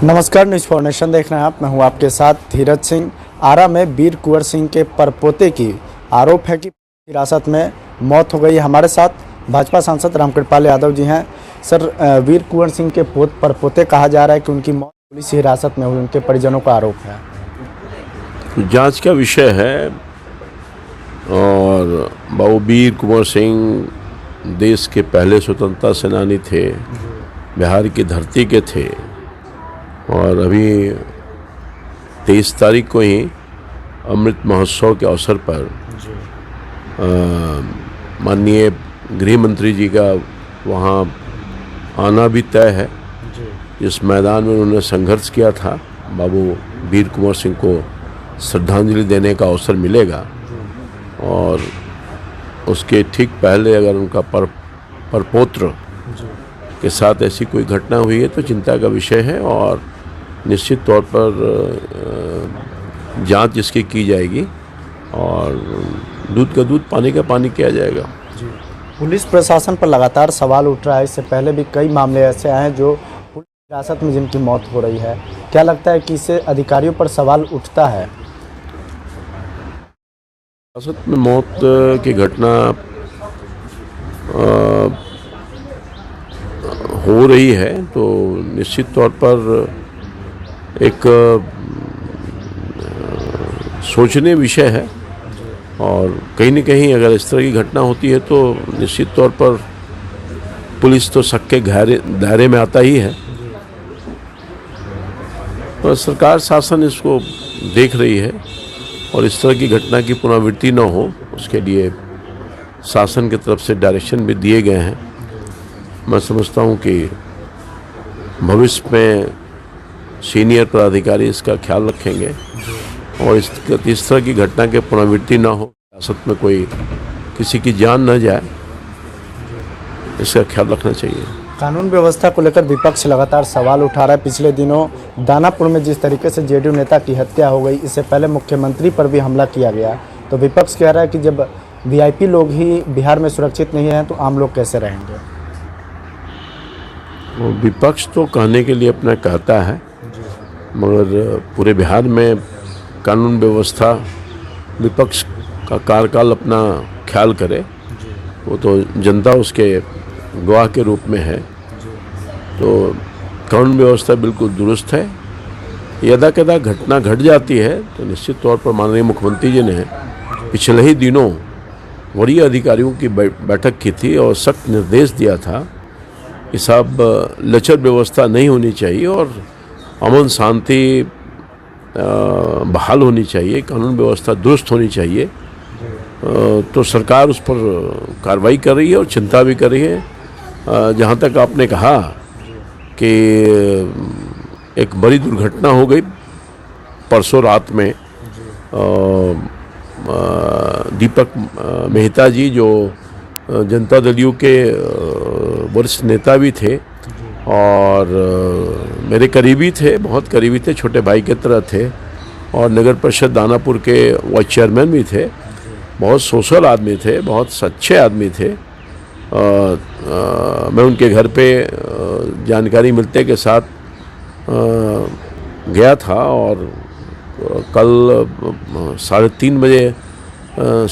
नमस्कार, news for nation देख रहे हैं आप। मैं हूं आपके साथ धीरज सिंह। आरा में वीर कुंवर सिंह के परपोते की आरोप है कि हिरासत में मौत हो गई। हमारे साथ भाजपा सांसद रामकृपाल यादव जी हैं। सर, वीर कुंवर सिंह के परपोते कहा जा रहा है कि उनकी मौत पुलिस हिरासत में हुई, उनके परिजनों का आरोप है। जांच का विषय है। और बाबू वीर कुंवर सिंह देश के पहले स्वतंत्रता सेनानी थे, बिहार की धरती के थे। और अभी 23 तारीख को ही अमृत महोत्सव के अवसर पर माननीय गृह मंत्री जी का वहाँ आना भी तय है। इस मैदान में उन्होंने संघर्ष किया था। बाबू वीर कुंवर सिंह को श्रद्धांजलि देने का अवसर मिलेगा। और उसके ठीक पहले अगर उनका परपोत्र के साथ ऐसी कोई घटना हुई है तो चिंता का विषय है। और निश्चित तौर पर जांच जिसकी की जाएगी और दूध का दूध, पानी का पानी किया जाएगा। पुलिस प्रशासन पर लगातार सवाल उठ रहा है। इससे पहले भी कई मामले ऐसे आए हैं जो पुलिस हिरासत में जिनकी मौत हो रही है। क्या लगता है कि इससे अधिकारियों पर सवाल उठता है? हिरासत में मौत की घटना हो रही है तो निश्चित तौर पर एक सोचनीय विषय है। और कहीं न कहीं अगर इस तरह की घटना होती है तो निश्चित तौर पर पुलिस तो सबके दायरे में आता ही है। और सरकार, शासन इसको देख रही है और इस तरह की घटना की पुनरावृत्ति न हो उसके लिए शासन की तरफ से डायरेक्शन भी दिए गए हैं। मैं समझता हूँ कि भविष्य में सीनियर पदाधिकारी इसका ख्याल रखेंगे और इस तरह की घटना के पुनरावृत्ति न हो, हिरासत में कोई किसी की जान न जाए, इसका ख्याल रखना चाहिए। कानून व्यवस्था को लेकर विपक्ष लगातार सवाल उठा रहा है। पिछले दिनों दानापुर में जिस तरीके से जेडीयू नेता की हत्या हो गई, इससे पहले मुख्यमंत्री पर भी हमला किया गया। तो विपक्ष कह रहा है कि जब वीआईपी लोग ही बिहार में सुरक्षित नहीं हैं तो आम लोग कैसे रहेंगे? विपक्ष तो कहने के लिए अपना कहता है, मगर पूरे बिहार में कानून व्यवस्था, विपक्ष का कार्यकाल अपना ख्याल करे। वो तो जनता उसके गवाह के रूप में है। तो कानून व्यवस्था बिल्कुल दुरुस्त है। यदा कदा घटना घट जाती है तो निश्चित तौर पर माननीय मुख्यमंत्री जी ने पिछले ही दिनों वरीय अधिकारियों की बैठक की थी और सख्त निर्देश दिया था कि साहब, लचर व्यवस्था नहीं होनी चाहिए और अमन शांति बहाल होनी चाहिए, कानून व्यवस्था दुरुस्त होनी चाहिए। तो सरकार उस पर कार्रवाई कर रही है और चिंता भी कर रही है। जहाँ तक आपने कहा कि एक बड़ी दुर्घटना हो गई परसों रात में, दीपक मेहता जी जो जनता दल यू के वरिष्ठ नेता भी थे और मेरे करीबी थे, बहुत करीबी थे, छोटे भाई की तरह थे। और नगर परिषद दानापुर के वाइस चेयरमैन भी थे। बहुत सोशल आदमी थे, बहुत सच्चे आदमी थे। मैं उनके घर पे जानकारी मिलते के साथ गया था और कल 3:30 बजे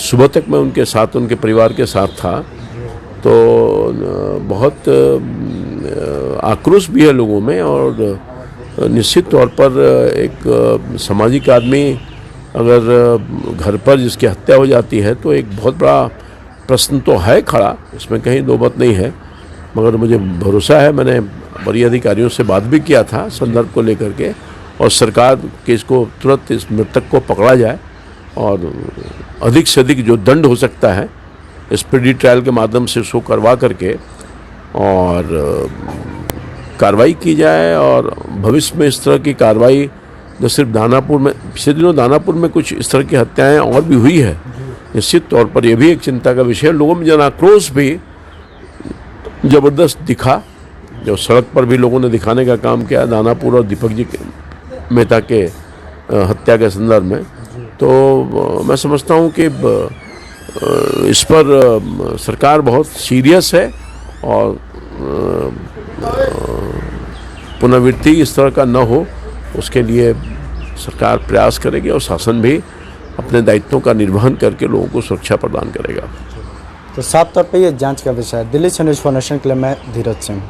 सुबह तक मैं उनके साथ, उनके परिवार के साथ था। तो बहुत आक्रोश भी है लोगों में। और निश्चित तौर पर एक सामाजिक आदमी अगर घर पर जिसकी हत्या हो जाती है तो एक बहुत बड़ा प्रश्न तो है खड़ा, इसमें कहीं दो बात नहीं है। मगर मुझे भरोसा है, मैंने वरीय अधिकारियों से बात भी किया था संदर्भ को लेकर के, और सरकार के इसको तुरंत इस मृतक को पकड़ा जाए और अधिक से अधिक जो दंड हो सकता है स्पीडी ट्रायल के माध्यम से उसको करवा करके और कार्रवाई की जाए। और भविष्य में इस तरह की कार्रवाई न सिर्फ दानापुर में, पिछले दिनों दानापुर में कुछ इस तरह की हत्याएं और भी हुई है। निश्चित तौर पर यह भी एक चिंता का विषय है। लोगों में जन आक्रोश भी ज़बरदस्त दिखा, जो सड़क पर भी लोगों ने दिखाने का काम किया दानापुर और दीपक जी मेहता के हत्या के संदर्भ में। तो मैं समझता हूँ कि इस पर सरकार बहुत सीरियस है और पुनरावृत्ति इस तरह का न हो, उसके लिए सरकार प्रयास करेगी और शासन भी अपने दायित्वों का निर्वहन करके लोगों को सुरक्षा प्रदान करेगा। तो साफ तौर पे ये जांच का विषय है। दिल्ली से न्यूज़ फॉर नेशन के लिए मैं धीरज सिंह।